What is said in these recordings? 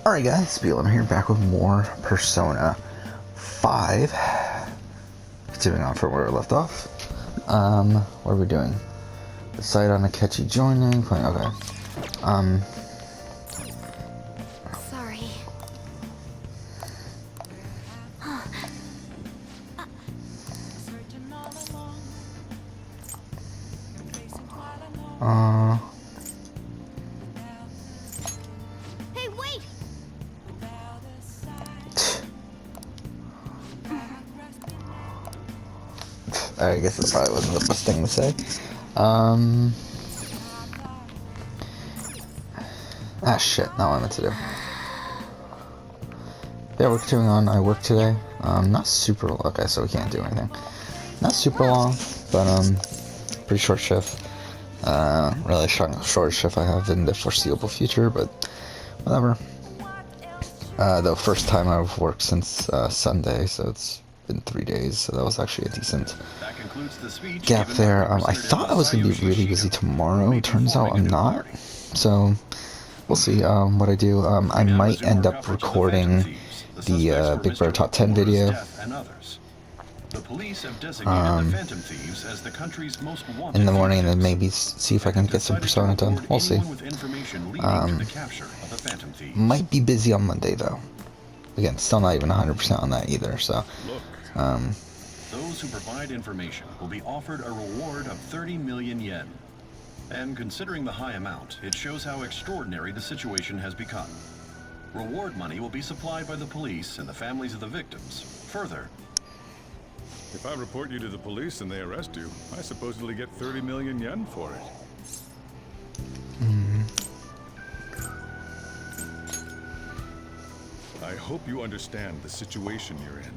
Alright guys, Spiel here, back with more Persona 5. Continuing on from where we left off. What are we doing? Decide on Akechi joining, playing, okay. Sorry. Hey, wait! I guess that probably wasn't the best thing to say. Shit, not what I meant to do. Yeah, we're continuing on. I work today. Not super, okay, so we can't do anything. Not super long, but, pretty short shift. Really short shift I have in the foreseeable future, but whatever. The first time I've worked since, Sunday, so it's been 3 days, so that was actually a decent gap there. I thought I was going to be really busy tomorrow. Turns out I'm not, so we'll see what I do. I might end up recording the Big Brother Top 10 video. In the morning, and then maybe see if I can get some Persona done. We'll see. Might be busy on Monday, though. Again, still not even 100% on that either, so... Those who provide information will be offered a reward of 30 million yen. And considering the high amount, it shows how extraordinary the situation has become. Reward money will be supplied by the police and the families of the victims. Further, if I report you to the police and they arrest you, I supposedly get 30 million yen for it. I hope you understand the situation you're in.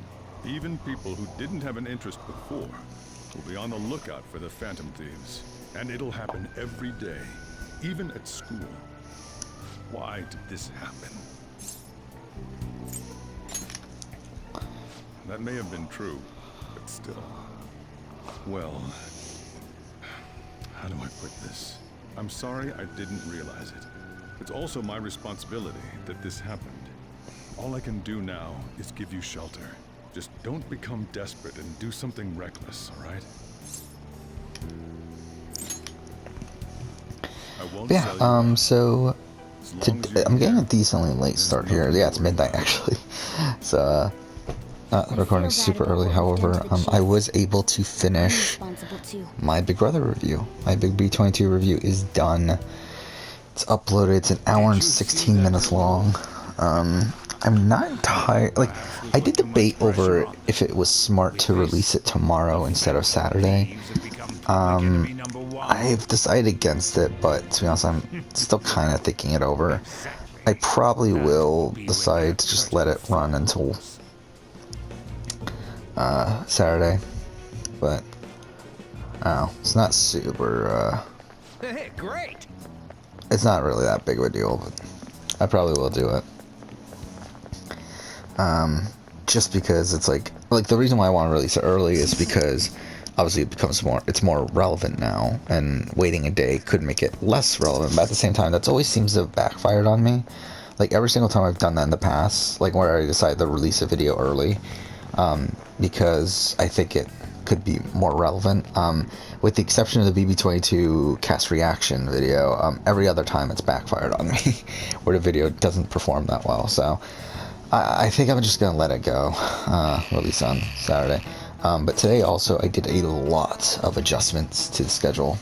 Even people who didn't have an interest before will be on the lookout for the Phantom Thieves. And it'll happen every day, even at school. Why did this happen? That may have been true, but still. Well, how do I put this? I'm sorry I didn't realize it. It's also my responsibility that this happened. All I can do now is give you shelter. Just don't become desperate and do something reckless, all right? Yeah, so I'm getting a decently late start here. Yeah, it's midnight actually. So, recording super early. However, I was able to finish my Big Brother review. My Big B22 review is done. It's uploaded. It's an hour and 16 minutes long. I'm not entirely, like, I did debate over if it was smart to release it tomorrow instead of Saturday. I've decided against it, but to be honest, I'm still kind of thinking it over. I probably will decide to just let it run until Saturday, but I don't know, it's not super, great. It's not really that big of a deal, but I probably will do it. Just because it's like the reason why I want to release it early is because obviously it's more relevant now, and waiting a day could make it less relevant, but at the same time, that's always seems to have backfired on me. Like, every single time I've done that in the past, like where I decide to release a video early, because I think it could be more relevant, with the exception of the BB22 cast reaction video, every other time it's backfired on me, where the video doesn't perform that well, so I think I'm just gonna let it go, release on Saturday. But today also I did a lot of adjustments to the schedule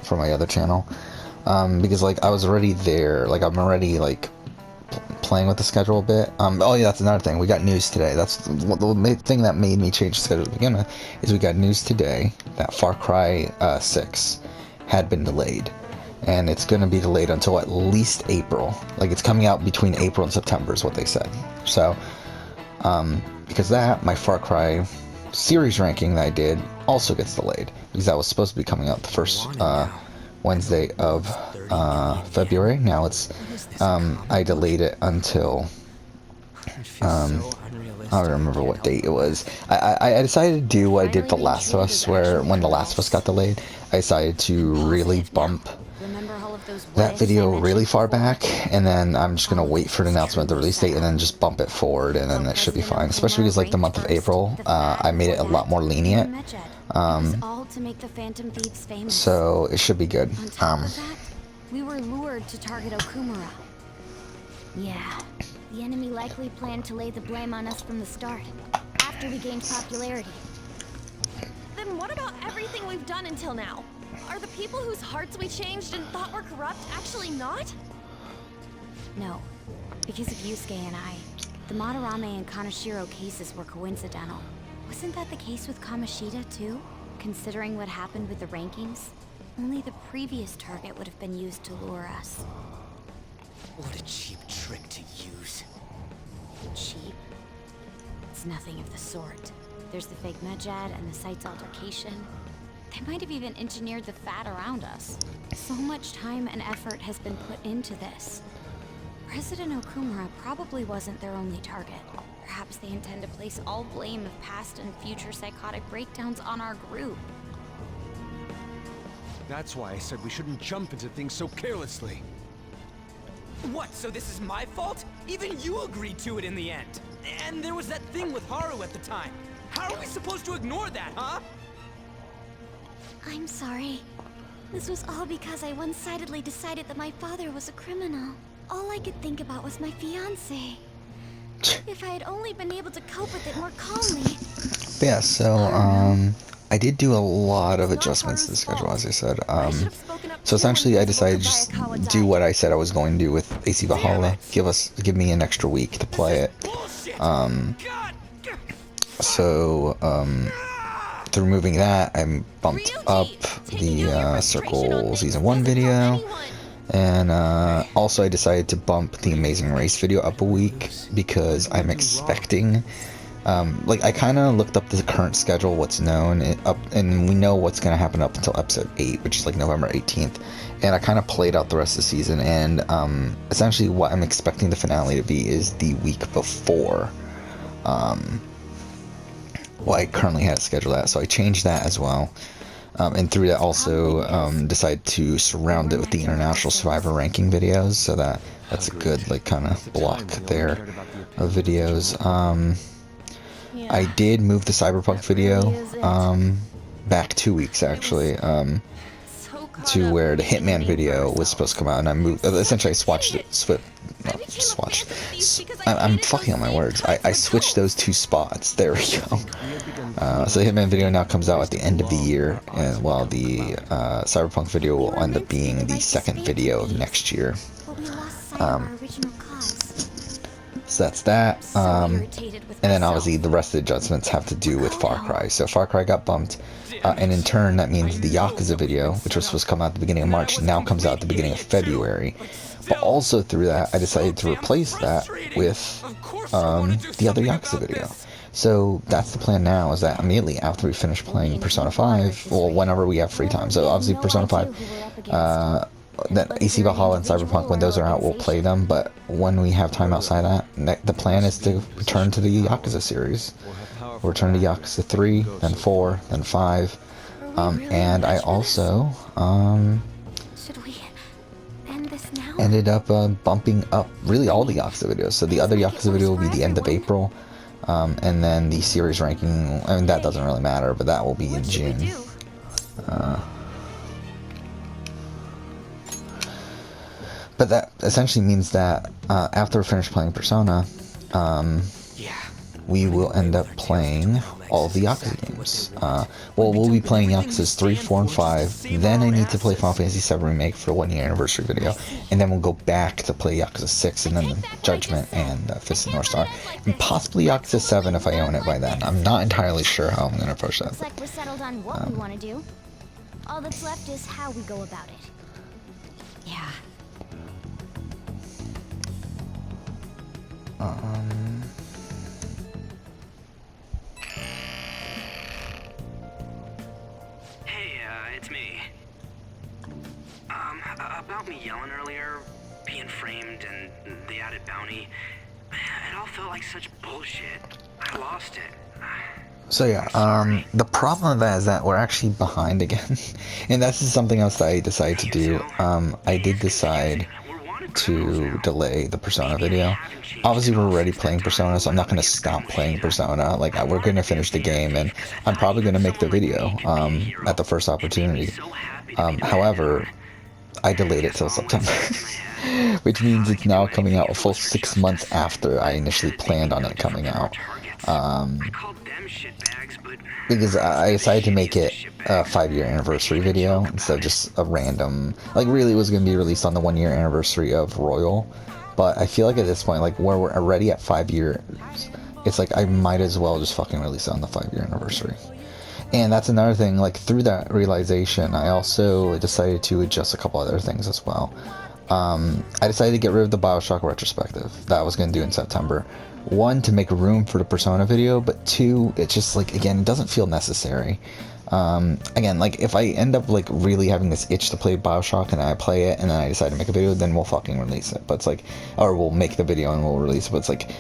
for my other channel, because like I was already there, like I'm already like playing with the schedule a bit. Oh yeah, that's another thing. We got news today. That's the thing that made me change the schedule to begin with, is we got news today that Far Cry 6 had been delayed. And it's going to be delayed until at least April. Like, it's coming out between April and September is what they said. So, because of that, my Far Cry series ranking that I did also gets delayed, because that was supposed to be coming out the first Wednesday of February. Now it's, I delayed it until, I don't remember what date it was. I decided to do what I did for Last of Us, where when The Last of Us got delayed, I decided to really bump that video really far back, and then I'm just gonna wait for the announcement of the release date and then just bump it forward, and then it should be fine. Especially because like the month of April, I made it a lot more lenient, All to make the Phantom Thieves famous. so it should be good. On top of that, we were lured to target Okumura. Yeah, the enemy likely planned to lay the blame on us from the start, after we gained popularity. Then what about everything we've done until now? Are the people whose hearts we changed and thought were corrupt actually not? No, because of Yusuke and I, the Madarame and Kaneshiro cases were coincidental. Wasn't that the case with Kamoshida too? Considering what happened with the rankings, only the previous target would have been used to lure us. What a cheap trick to use. Cheap? It's nothing of the sort. There's the fake Medjed and the site's altercation. They might have even engineered the fat around us. So much time and effort has been put into this. President Okumura probably wasn't their only target. Perhaps they intend to place all blame of past and future psychotic breakdowns on our group. That's why I said we shouldn't jump into things so carelessly. What, so this is my fault? Even you agreed to it in the end. And there was that thing with Haru at the time. How are we supposed to ignore that, huh? I'm sorry. This was all because I one-sidedly decided that my father was a criminal. All I could think about was my fiancé. If I had only been able to cope with it more calmly. But yeah, so I did do a lot of adjustments to the schedule, as I said. So essentially, I decided to just do what I said I was going to do with AC Valhalla. Give me an extra week to play it. Through removing that, I bumped up the Circle Season 1 video. And also I decided to bump the Amazing Race video up a week because I'm expecting, like I kind of looked up the current schedule, what's known, and we know what's going to happen up until episode 8, which is like November 18th. And I kind of played out the rest of the season, and essentially what I'm expecting the finale to be is the week before what I currently had scheduled at. So I changed that as well. And through that also decided to surround it with the International Survivor ranking videos, so that's a good like kind of block there of videos. I did move the Cyberpunk video back 2 weeks actually, to where the Hitman video was supposed to come out, and I moved. Essentially, I swatched it. I'm fucking on my words. I switched those two spots. There we go. So the Hitman video now comes out at the end of the year, and while the Cyberpunk video will end up being the second video of next year. So that's that. And then obviously the rest of the adjustments have to do with Far Cry. So Far Cry got bumped, and in turn that means the Yakuza video, which was supposed to come out at the beginning of March, now comes out at the beginning of February. But also through that, I decided to replace that with the other Yakuza video. So that's the plan now, is that immediately after we finish playing Persona 5, well, whenever we have free time. So obviously Persona 5, that AC Valhalla and Cyberpunk, when those are out, we'll play them. But when we have time outside that, the plan is to return to the Yakuza series. We'll return to Yakuza 3, then 4, then 5. And I also Should we end this now? ended up bumping up really all the Yakuza videos. So the other Yakuza video will be the end of April. And then the series ranking, I mean, that doesn't really matter, but that will be in June. But that essentially means that after we finish playing Persona, we will end up playing all of the Yakuza games. Well, we'll be playing Yakuza's 3, 4, and 5. Then I need to play Final Fantasy VII Remake for the 1-year anniversary video. And then we'll go back to play Yakuza 6, and then Judgment, and Fist of the North Star. And possibly Yakuza 7 if I own it by then. I'm not entirely sure how I'm going to approach that. Looks like we're settled on what we want to do. All that's left is how we go about it. Yeah. Hey, it's me. About me yelling earlier, being framed, and the added bounty, it all felt like such bullshit. I lost it. So yeah, the problem with that is that we're actually behind again, and that's just something else that I decided to do. I did decide to delay the Persona video. Obviously, we're already playing Persona, so I'm not going to stop playing Persona. Like, we're going to finish the game, and I'm probably going to make the video at the first opportunity. However, I delayed it till September, which means it's now coming out a full 6 months after I initially planned on it coming out. Because I decided to make it a 5-year anniversary video instead of just a random, like, really it was going to be released on the 1-year anniversary of Royal, but I feel like at this point, like, where we're already at 5 years, it's like I might as well just fucking release it on the 5-year anniversary. And that's another thing, like, through that realization, I also decided to adjust a couple other things as well. I decided to get rid of the Bioshock retrospective that I was going to do in September. One, to make room for the Persona video, but two, it's just, like, again, it doesn't feel necessary. Again, like, if I end up, like, really having this itch to play Bioshock and I play it and then I decide to make a video, then we'll fucking release it. But it's like, or we'll make the video and we'll release it, but it's like,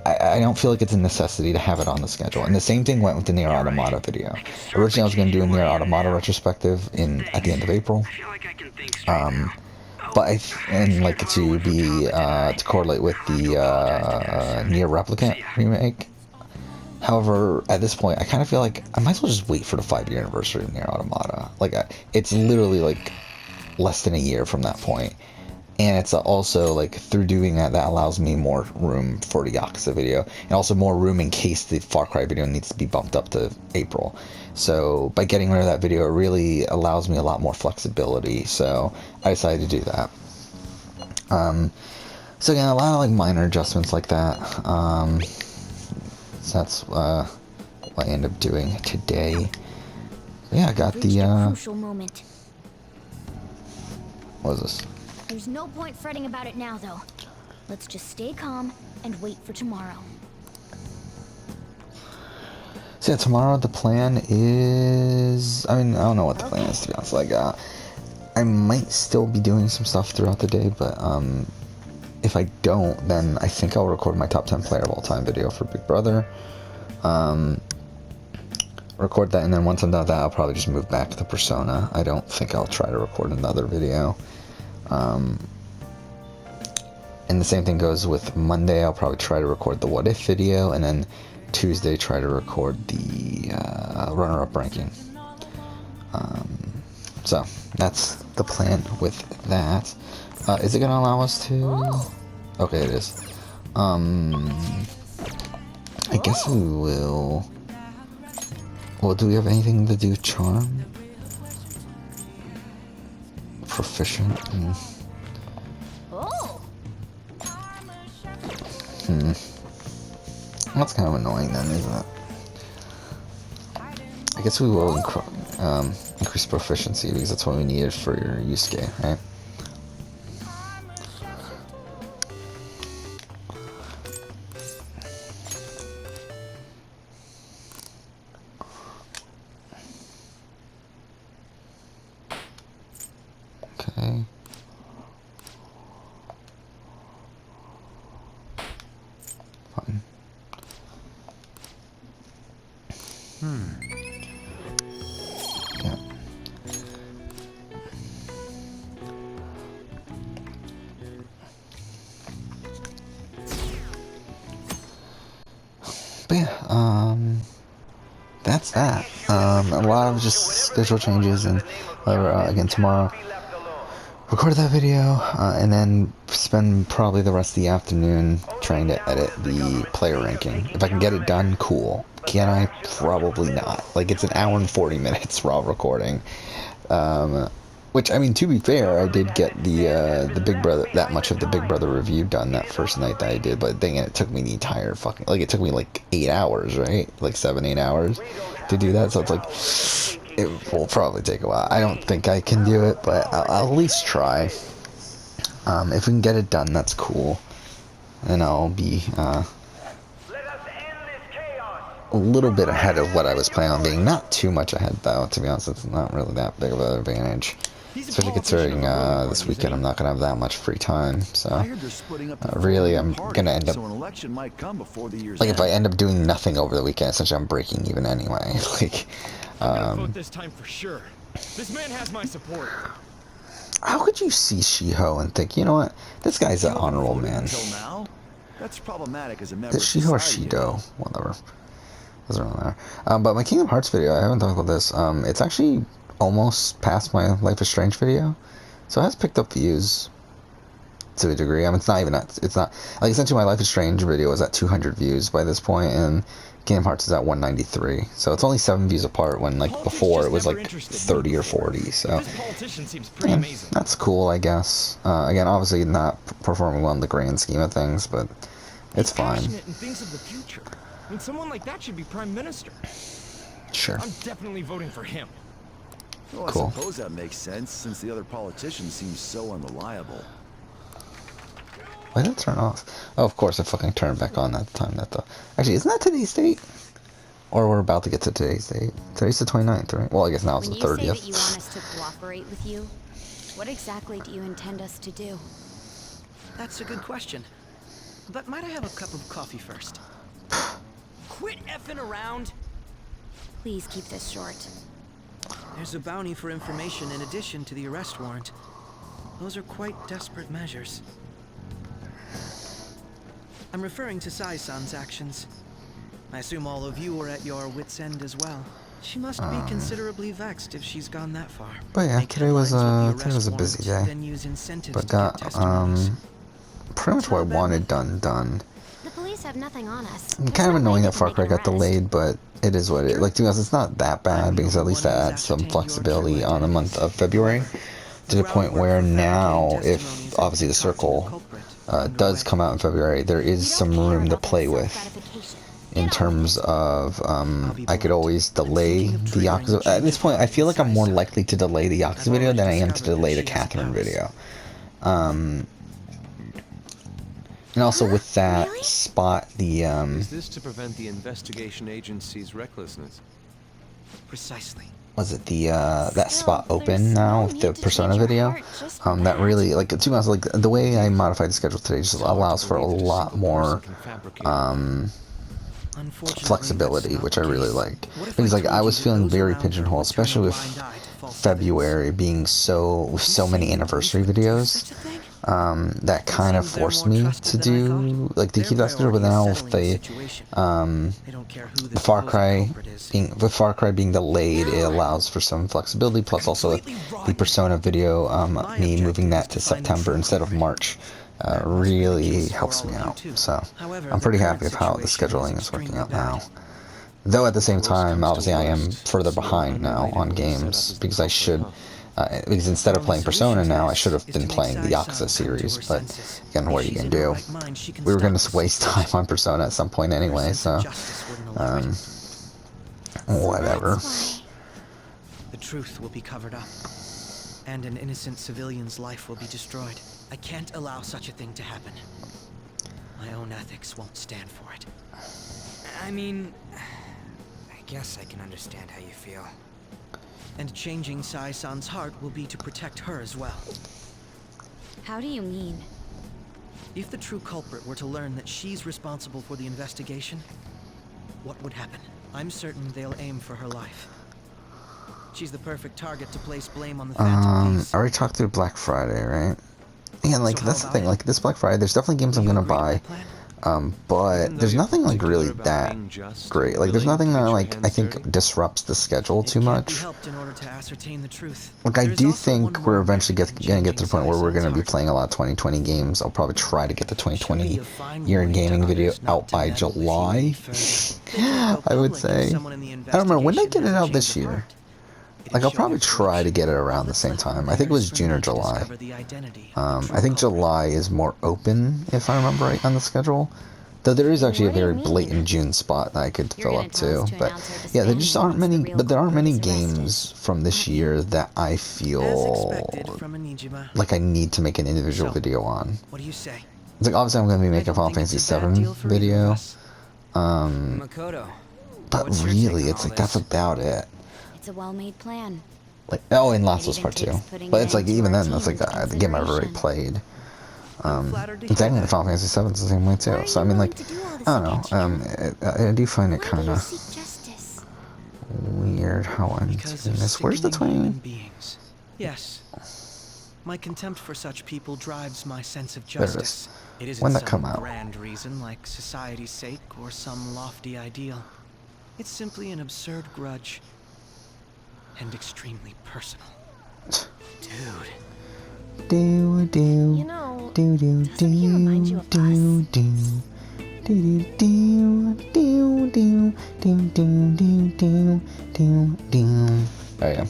I don't feel like it's a necessity to have it on the schedule. And the same thing went with the Nier Automata video. Originally I was going to do a Nier Automata retrospective at the end of April. But like to be to correlate with the Nier Replicant remake. However, at this point, I kind of feel like I might as well just wait for the 5-year anniversary of Nier Automata. Like, it's literally like less than a year from that point. And it's also, like, through doing that, that allows me more room for the Yakuza video. And also more room in case the Far Cry video needs to be bumped up to April. So, by getting rid of that video, it really allows me a lot more flexibility. So, I decided to do that. So again, a lot of, like, minor adjustments like that. So that's what I ended up doing today. Yeah, I got the, crucial moment. What is this? There's no point fretting about it now, though. Let's just stay calm and wait for tomorrow. So yeah, tomorrow the plan is... I mean, I don't know what the plan is, to be honest. Like, I might still be doing some stuff throughout the day, but, if I don't, then I think I'll record my top 10 player of all time video for Big Brother. Record that, and then once I'm done with that, I'll probably just move back to Persona. I don't think I'll try to record another video. And the same thing goes with Monday. I'll probably try to record the What If video, and then Tuesday try to record the runner-up ranking. So that's the plan with that. Is it gonna allow us to? Okay, it is. I guess we will. Well, do we have anything to do? Charm? Proficient? That's kind of annoying then, isn't it? I guess we will increase proficiency because that's what we needed for your Yusuke, right? Okay. Fine. Yeah. But yeah, that's that. A lot of just schedule changes and whatever. Again, tomorrow, record that video, and then spend probably the rest of the afternoon trying to edit the player ranking. If I can get it done, cool. Can I? Probably not. Like, it's an hour and 40 minutes raw recording. Which, I mean, to be fair, I did get the Big Brother, that much of the Big Brother review done that first night that I did, but dang it, it took me the entire fucking, like, it took me like 8 hours, right? Like 7-8 hours to do that, so it's like, it will probably take a while. I don't think I can do it, but I'll at least try. If we can get it done, that's cool. And I'll be, a little bit ahead of what I was planning on being. Not too much ahead, though, to be honest. It's not really that big of an advantage. Especially considering this weekend I'm not going to have that much free time. So, really, I'm going to end up... Like, if I end up doing nothing over the weekend, essentially I'm breaking even anyway. Like, I'm gonna vote this time for sure. This man has my support. How could you see Shiho and think, you know what, this guy's an honorable man? That's problematic as a member Is it Shiho or Shido? Whatever. Doesn't really matter. But my Kingdom Hearts video, I haven't talked about this. It's actually almost past my Life is Strange video, so it has picked up views to a degree. I mean, it's not even at, it's not like essentially my Life is Strange video is at 200 views by this point, and Kingdom Hearts is at 193. So it's only 7 views apart when like before it was like 30 or 40. So yeah, that's cool, I guess. Again, obviously not performing well in the grand scheme of things, but it's fine. Passionate and thinks of the future. I mean, someone like that should be prime minister. Sure. I'm definitely voting for him. Well, Cool. I suppose that makes sense, since the other politicians seem so unreliable. Why did it turn off? Oh, of course, I fucking turned back on at the time that the... Actually, isn't that today's date? Or we're about to get to today's date. Today's the 29th, right? Well, I guess now it's the 30th. When you say that you want us to cooperate with you, what exactly do you intend us to do? That's a good question. But might I have a cup of coffee first? Quit effing around! Please keep this short. There's a bounty for information in addition to the arrest warrant. Those are quite desperate measures. I'm referring to Sai-san's actions. I assume all of you are at your wit's end as well. She must be considerably vexed if she's gone that far. But yeah, Make today was headlines with the a arrest busy warrant, day. then use incentives But to got get testimonies. pretty much what I wanted done. The police have nothing on us. Kind of annoying that Far Cry got delayed, but it is what it is. Like, to be honest, it's not that bad because at least that adds some flexibility on the month of February to the point where now, if obviously the Circle does come out in February, there is some room to play with in terms of I could always delay the Yakuza. At this point, I feel like I'm more likely to delay the Yakuza video than I am to delay the Catherine video. And also with that spot, the Is this to prevent the investigation agency's recklessness? Precisely. was it the that spot open now with the Persona video? That really, like, to be honest, like the way I modified the schedule today just allows for a lot more flexibility, which I really like. Because like I was feeling very pigeonholed, especially with February being with so many anniversary videos. That kind of forced me to do, like, to keep that schedule, but now with the Far Cry being delayed, it allows for some flexibility, plus also with the Persona video, me moving that to September instead of March, really helps me out, so I'm pretty happy with how the scheduling is working out now. Though at the same time, obviously I am further behind now on games, because I should... because instead of playing Persona now, I should have been playing the Yakuza series, but again, what are you going to do? We were going to waste time on Persona at some point anyway, so, whatever. The truth will be covered up, and an innocent civilian's life will be destroyed. I can't allow such a thing to happen. My own ethics won't stand for it. I mean, I guess I can understand how you feel. And changing Sai-san's heart will be to protect her as well. How do you mean? If the true culprit were to learn that she's responsible for the investigation, what would happen? I'm certain they'll aim for her life. She's the perfect target to place blame on the Phantom Thieves. I already talked through Black Friday, right? Yeah, like, that's the thing, like, this Black Friday, there's definitely games I'm gonna buy. But there's nothing like really that great. Like there's nothing that like I think disrupts the schedule too much. Like I do think we're eventually gonna get to the point where we're gonna be playing a lot of 2020 games. I'll probably try to get the 2020 year in gaming video out by July. I would say. I don't remember when did I get it out this year. Like I'll probably try to get it around the same time. I think it was June or July. I think July is more open, if I remember right, on the schedule. Though there is actually a very blatant June spot that I could fill up too. But yeah, there just aren't many. But there aren't many games from this year that I feel like I need to make an individual video on. What do you say? It's like obviously I'm going to be making a Final Fantasy VII video. Makoto, But What's your really, take on it's all like that's this? about it. It's a well-made plan. Like, oh, and Last It of Us even Part 2. takes putting But it it's like, into even our then, that's team like into the game I've already consideration. played. I'm flattered to It's hear actually that. Final Fantasy 7 is the same way too. Why are So I you mean, willing like, to do all this I don't know. again, I do find it Why kind do you of seek justice? weird how I'm Because doing of this. Where's the sickening human 20? beings. Yes. My contempt for such people drives my sense of There it is. justice. It isn't When that some come out? grand reason like society's sake or some lofty ideal. It's simply an absurd grudge. And extremely personal. Dude. Do do You know, do do doesn't he remind you of do us? do do do do do do do do do do do. There you go.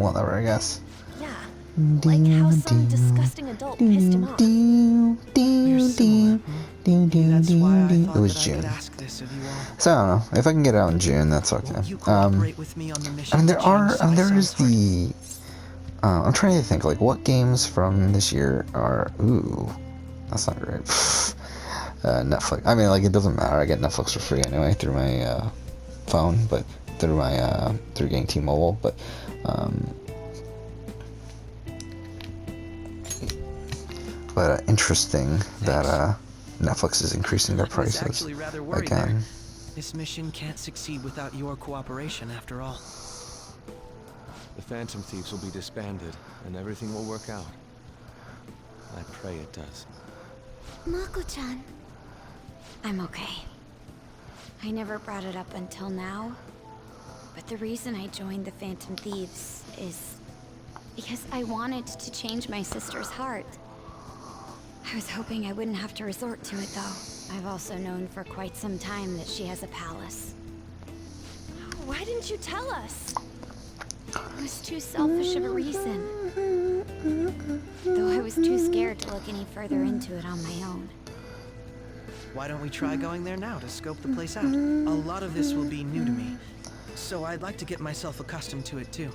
Whatever, I guess. Yeah. Like how some disgusting adult pissed him off. We're similar. Maybe that's why I It thought was that I could June. ask this of you all. So I don't know. If I can get it out in June, that's okay. Won't you cooperate with me on the mission I mean, to there are. change There is Sai-san's the. I'm trying to think, like, what games from this year are. Ooh, that's not great. Netflix. I mean, like, it doesn't matter. I get Netflix for free anyway through my phone, but through my through getting T-Mobile. But interesting that Netflix is increasing their I was prices actually rather worried there. again. This mission can't succeed without your cooperation, after all. The Phantom Thieves will be disbanded, and everything will work out. I pray it does. Mako-chan. I'm okay. I never brought it up until now, but the reason I joined the Phantom Thieves is because I wanted to change my sister's heart. I was hoping I wouldn't have to resort to it, though. I've also known for quite some time that she has a palace. Why didn't you tell us? It was too selfish of a reason. Though I was too scared to look any further into it on my own. Why don't we try going there now to scope the place out? A lot of this will be new to me, so I'd like to get myself accustomed to it too.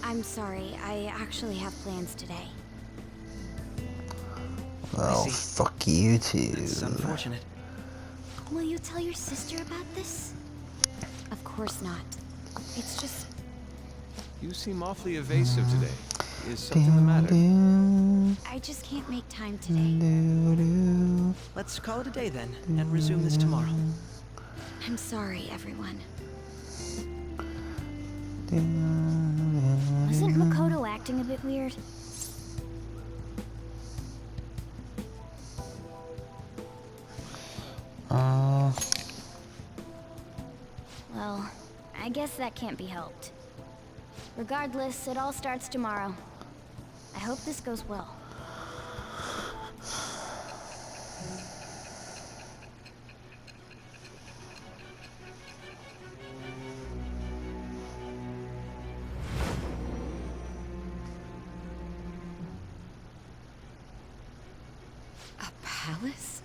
I'm sorry, I actually have plans today. Well, see. fuck you too. It's unfortunate. Will you tell your sister about this? Of course not. It's just... You seem awfully evasive today. Is something the matter? I just can't make time today. Let's call it a day then, and resume this tomorrow. I'm sorry, everyone. Wasn't Makoto acting a bit weird? Well, I guess that can't be helped. Regardless, it all starts tomorrow. I hope this goes well. A palace?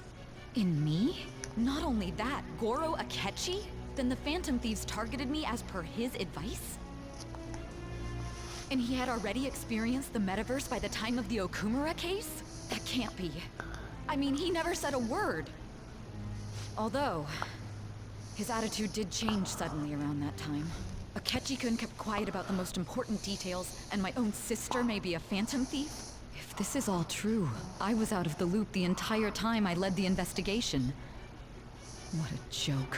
In me? Not only that, Goro Akechi? Then the Phantom Thieves targeted me as per his advice? And he had already experienced the metaverse by the time of the Okumura case? That can't be. I mean, he never said a word. Although, his attitude did change suddenly around that time. Akechi-kun kept quiet about the most important details, and my own sister may be a Phantom Thief? If this is all true, I was out of the loop the entire time I led the investigation. What a joke.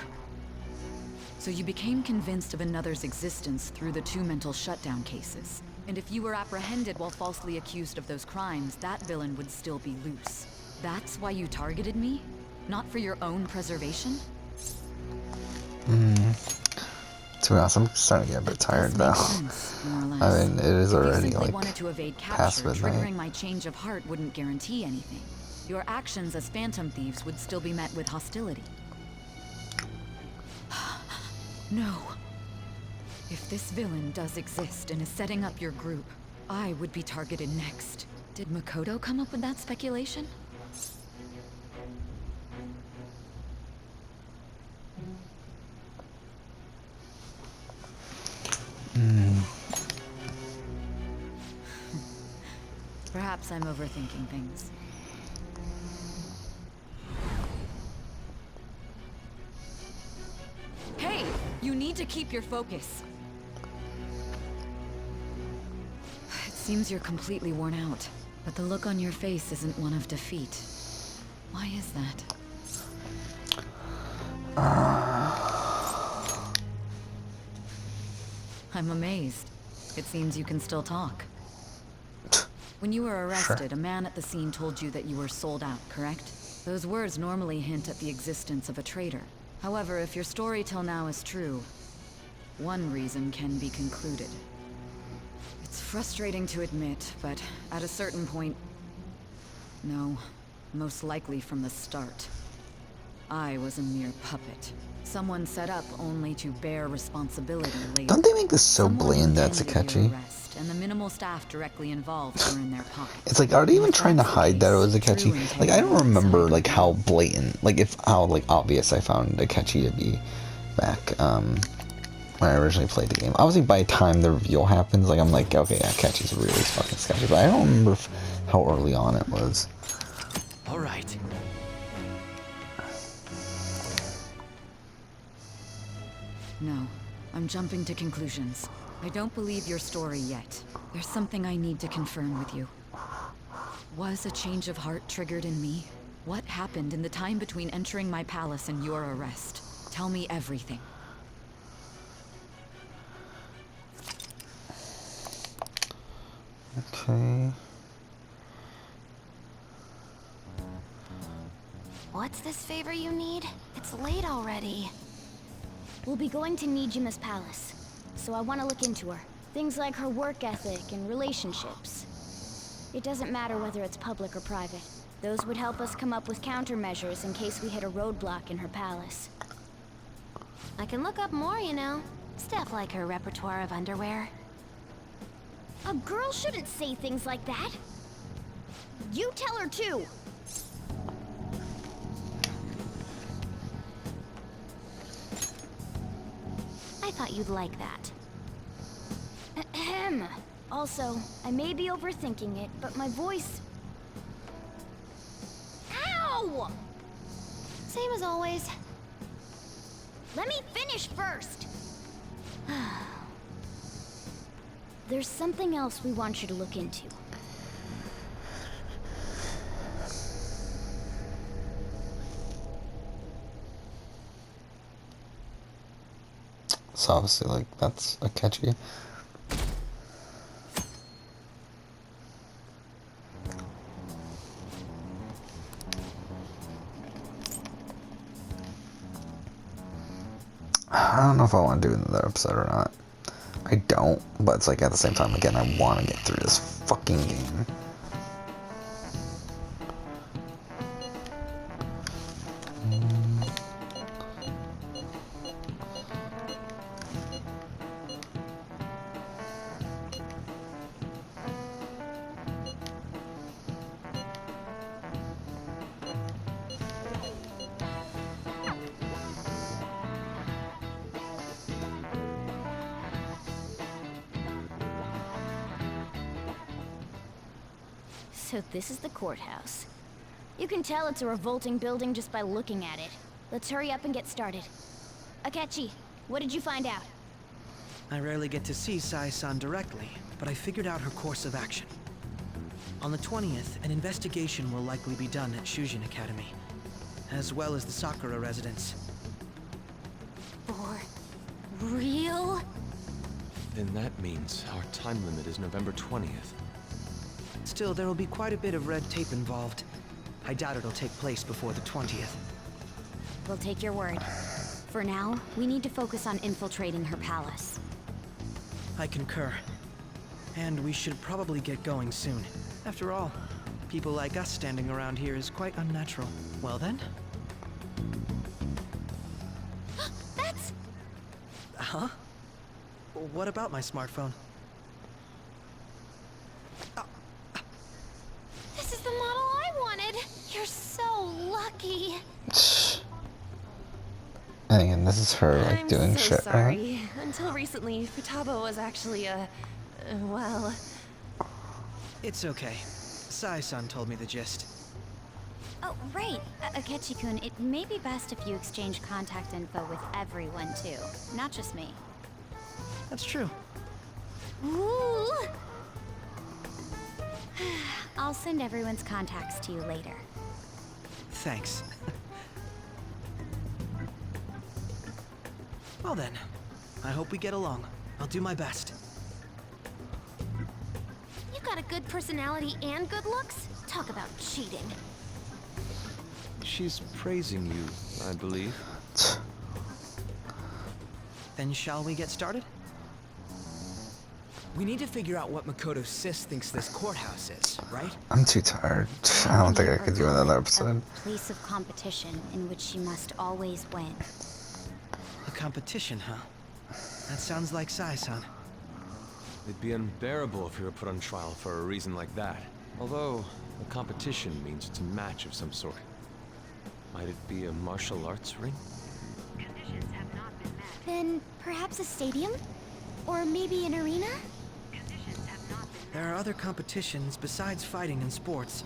So you became convinced of another's existence through the 2 mental shutdown cases. And if you were apprehended while falsely accused of those crimes, that villain would still be loose. That's why you targeted me? Not for your own preservation? To be honest, I'm starting to get a bit tired This now. makes sense, more or less. I mean, it is If you already simply like wanted to evade past capture, midnight. triggering my change of heart wouldn't guarantee anything. Your actions as Phantom Thieves would still be met with hostility. No. If this villain does exist and is setting up your group, I would be targeted next. Did Makoto come up with that speculation? Perhaps I'm overthinking things. need to keep your focus. It seems you're completely worn out, but the look on your face isn't one of defeat. Why is that? I'm amazed. It seems you can still talk. When you were arrested, a man at the scene told you that you were sold out, correct? Those words normally hint at the existence of a traitor. However, if your story till now is true, one reason can be concluded. It's frustrating to admit, but at a certain point... No, most likely from the start. I was a mere puppet. Someone set up only to bear responsibility later. Don't they make this so blatant that's Akechi? And the minimal staff directly involved were in their pocket. It's like, are they even trying to hide that it was Akechi? Like, I don't remember like how blatant, like how like obvious I found Akechi to be back when I originally played the game. Obviously, by the time the reveal happens, like I'm like, okay, yeah, Akechi's really fucking sketchy. But I don't remember how early on it was. All right. No, I'm jumping to conclusions. I don't believe your story yet. There's something I need to confirm with you. Was a change of heart triggered in me? What happened in the time between entering my palace and your arrest? Tell me everything. Okay. What's this favor you need? It's late already. We'll be going to Nijima's palace, so I want to look into her. Things like her work ethic and relationships. It doesn't matter whether it's public or private. Those would help us come up with countermeasures in case we hit a roadblock in her palace. I can look up more, you know. Stuff like her repertoire of underwear. A girl shouldn't say things like that. You tell her too. I thought you'd like that. Ahem. Also, I may be overthinking it, but my voice... Ow! Same as always. Let me finish first! There's something else we want you to look into. So obviously, like, that's Akechi. I don't know if I want to do another episode or not. I don't, but it's like at the same time, again, I want to get through this fucking game. So this is the courthouse. You can tell it's a revolting building just by looking at it. Let's hurry up and get started. Akechi, what did you find out? I rarely get to see Sai-san directly, but I figured out her course of action. On the 20th, an investigation will likely be done at Shujin Academy, as well as the Sakura residence. For real? Then that means our time limit is November 20th. Still, there will be quite a bit of red tape involved. I doubt it'll take place before the 20th. We'll take your word. For now, we need to focus on infiltrating her palace. I concur. And we should probably get going soon. After all, people like us standing around here is quite unnatural. Well then? That's... Huh? What about my smartphone? This is the model I wanted! You're so lucky! And this is her, like, I'm doing so shit, sorry. right? Until recently, Futaba was actually well... It's okay. Sai-san told me the gist. Oh, right. Akechi-kun, it may be best if you exchange contact info with everyone, too. Not just me. That's true. Ooh! I'll send everyone's contacts to you later. Thanks. Well then, I hope we get along. I'll do my best. You got a good personality and good looks? Talk about cheating. She's praising you, I believe. Then shall we get started? We need to figure out what Makoto Sis thinks this courthouse is, right? I'm too tired. I don't think I could do another episode. A place of competition in which she must always win. A competition, huh? That sounds like Sai-san. It'd be unbearable if you were put on trial for a reason like that. Although, a competition means it's a match of some sort. Might it be a martial arts ring? Then perhaps a stadium? Or maybe an arena? There are other competitions besides fighting and sports.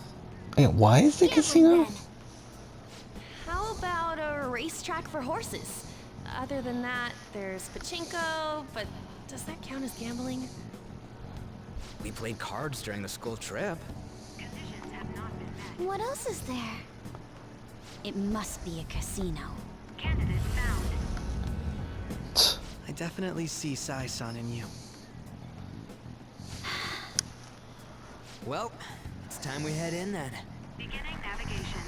Wait, why is the casino? How about a racetrack for horses? Other than that, there's pachinko, but does that count as gambling? We played cards during the school trip. What else is there? It must be a casino. I definitely see Sai-san in you. Well, it's time we head in then. Beginning navigation.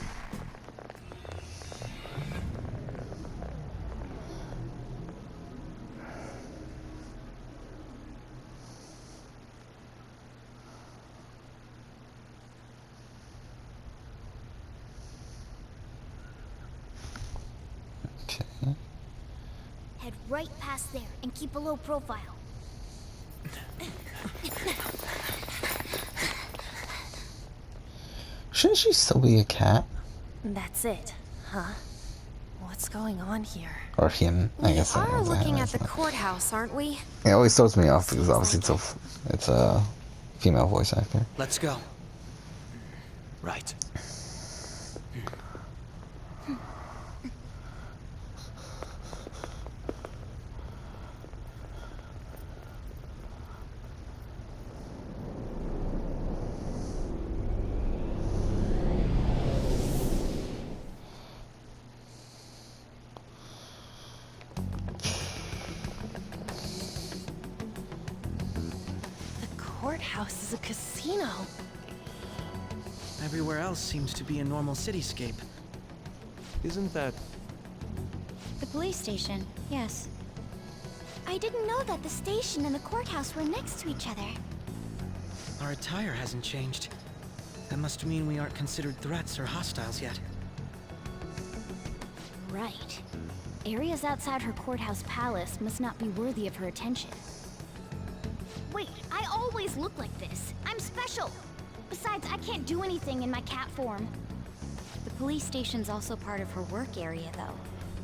Okay. Head right past there and keep a low profile. Shouldn't she still be a cat? That's it, huh? What's going on here? Or him? I guess. We that are was a him, looking at isn't the it? courthouse, aren't we? It always throws me off because obviously it's a female voice actor. Let's go. Right. The courthouse is a casino. Everywhere else seems to be a normal cityscape. Isn't that... The police station, yes. I didn't know that the station and the courthouse were next to each other. Our attire hasn't changed. That must mean we aren't considered threats or hostiles yet. Right. Areas outside her courthouse palace must not be worthy of her attention. Wait, I always look like this. I'm special. Besides, I can't do anything in my cat form. The police station's also part of her work area, though.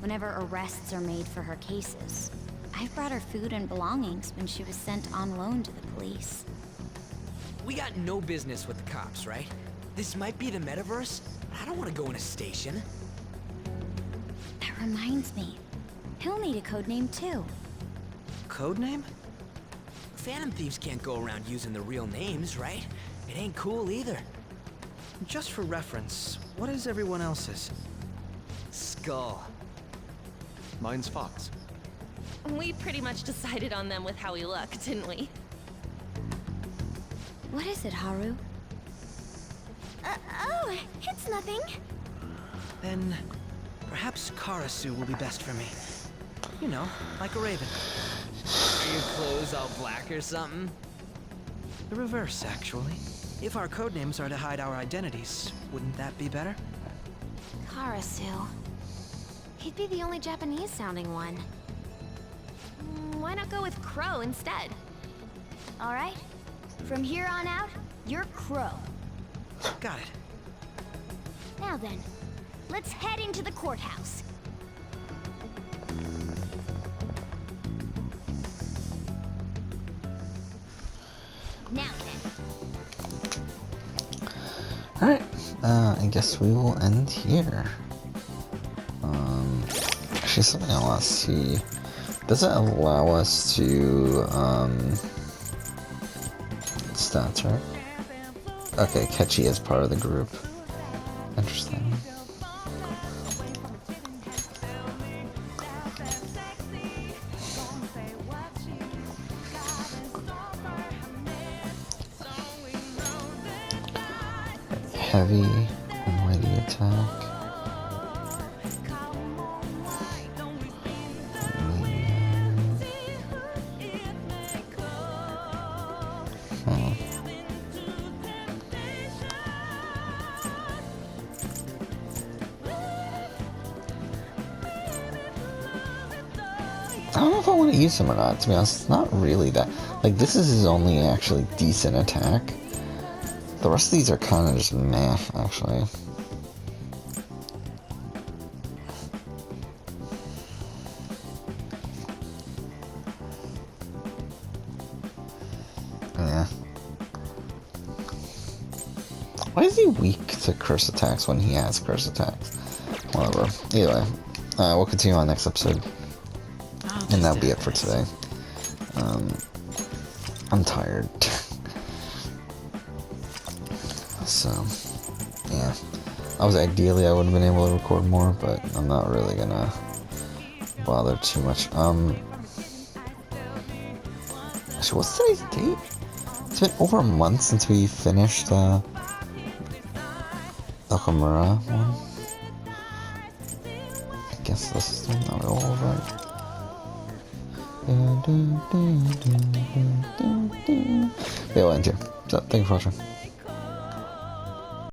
Whenever arrests are made for her cases. I've brought her food and belongings when she was sent on loan to the police. We got no business with the cops, right? This might be the metaverse, but I don't want to go in a station. That reminds me. He'll need a code name, too. Codename? Phantom thieves can't go around using the real names, right? It ain't cool either. Just for reference, what is everyone else's? Skull. Mine's Fox. We pretty much decided on them with how we look, didn't we? What is it, Haru? Oh, it's nothing. Then, perhaps Karasu will be best for me. You know, like a raven. Are your clothes all black or something? The reverse, actually. If our codenames are to hide our identities, wouldn't that be better? Karasu. He'd be the only Japanese-sounding one. Why not go with Crow instead? All right. From here on out, you're Crow. Got it. Now then, let's head into the courthouse. Now then. Alright, I guess we will end here. Actually, something I want to see. Does it allow us to, stats, right? Okay, Ketchy is part of the group. Interesting. Heavy and mighty attack. I don't know if I want to use him or not, to be honest. It's not really that. Like, this is his only actually decent attack. The rest of these are kind of just meh, actually. Yeah. Why is he weak to curse attacks when he has curse attacks? Whatever. Either way, we'll continue on next episode. And that'll be it for today. I'm tired. So, yeah. Ideally I would have been able to record more, but I'm not really gonna bother too much. Actually, what's today's date? It's been over a month since we finished the Okamura one. I guess this is the one that we're over. They will end here. So, thank you for watching.